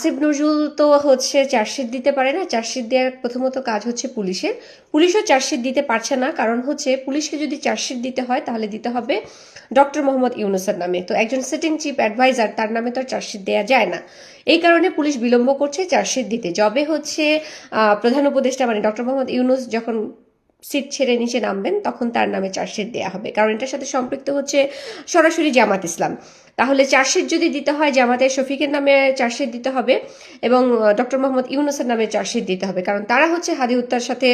আসিফ নজরুল তো হচ্ছে চার্জশিট দিতে পারে না। চার্জশিট দেওয়ার প্রথমত কাজ হচ্ছে পুলিশের। পুলিশও চার্জশিট দিতে পারছে না, কারণ হচ্ছে পুলিশকে যদি চার্জশিট দিতে হয় তাহলে দিতে হবে ডক্টর মোহাম্মদ ইউনুসের নামে। তো একজন সিটিং চিফ অ্যাডভাইজার, তার নামে তো চার্জশিট দেওয়া যায় না। এই কারণে পুলিশ বিলম্ব করছে চার্জশিট দিতে। যবে হচ্ছে প্রধান উপদেষ্টা মানে ডক্টর মোহাম্মদ ইউনুস যখন সিট ছেড়ে নিচে নামবেন তখন তার নামে চার্জশিট দেওয়া হবে, কারণ এটার সাথে সম্পৃক্ত হচ্ছে সরাসরি জামাত ইসলাম। তাহলে চার্জশিট যদি দিতে হয় জামাতের শফিকের নামে চার্জশিট দিতে হবে এবং ডক্টর মোহাম্মদ ইউনুসের নামে চার্জশিট দিতে হবে, কারণ তারা হচ্ছে হাদি হত্যার সাথে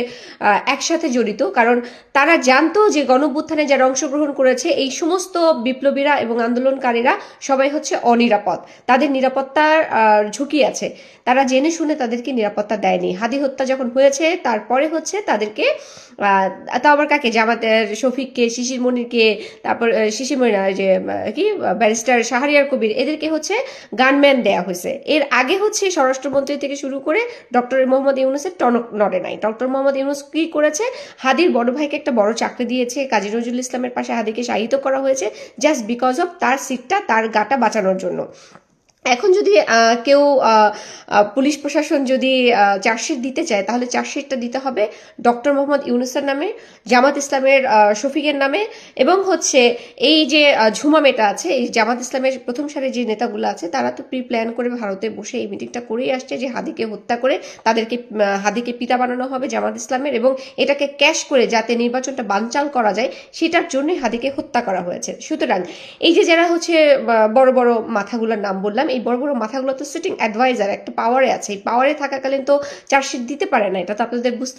একসাথে জড়িত। কারণ তারা জানতো যে গণঅভ্যুত্থানে যারা অংশগ্রহণ করেছে এই সমস্ত বিপ্লবীরা এবং আন্দোলনকারীরা সবাই হচ্ছে অনিরাপদ, তাদের নিরাপত্তার ঝুঁকি আছে। তারা জেনে শুনে তাদেরকে নিরাপত্তা দেয়নি। হাদি হত্যা যখন হয়েছে তারপরে হচ্ছে তাদেরকে তাও আবার কাকে, জামাতের শফিককে, শিশির মনিরকে, তারপর শিশির মনির যে কি ব্যারিস্টার শাহরিয়ার কবির, এদেরকে হচ্ছে গানম্যান দেয়া হয়েছে। এর আগে হচ্ছে স্বরাষ্ট্রমন্ত্রী থেকে শুরু করে ডক্টর মোহাম্মদ ইউনুসের টনক নড়ে নাই। ডক্টর মোহাম্মদ ইউনুস কি করেছে, হাদির বড় ভাইকে একটা বড় চাকরি দিয়েছে, কাজী নজরুল ইসলামের পাশে হাদিকে শায়িত করা হয়েছে জাস্ট বিকজ অফ তার সিটটা, তার গাটা বাঁচানোর জন্য। এখন যদি কেউ পুলিশ প্রশাসন যদি চার্জশিট দিতে চায় তাহলে চার্জশিটটা দিতে হবে ডক্টর মোহাম্মদ ইউনুসের নামে, জামাত ইসলামের শফিকের নামে, এবং হচ্ছে এই যে ঝুমা মেটা আছে, এই জামাত ইসলামের প্রথম সারির যে নেতাগুলো আছে তারা তো প্রি প্ল্যান করে ভারতে বসে এই মিটিংটা করেই আসছে যে হাদিকে হত্যা করে তাদেরকে হাদিকে পিতা বানানো হবে জামাত ইসলামের, এবং এটাকে ক্যাশ করে যাতে নির্বাচনটা বানচাল করা যায় সেটার জন্যই হাদিকে হত্যা করা হয়েছে। সুতরাং এই যে যারা হচ্ছে বড় বড় মাথাগুলোর নাম বললাম, এই বড় বড় মাথাগুলো তো সিটিং অ্যাডভাইজার, একটা পাওয়ারে আছে, এই পাওয়ারে থাকাকালীন তো চার্জশিট দিতে পারে না, এটা তো আপনাদের বুঝতে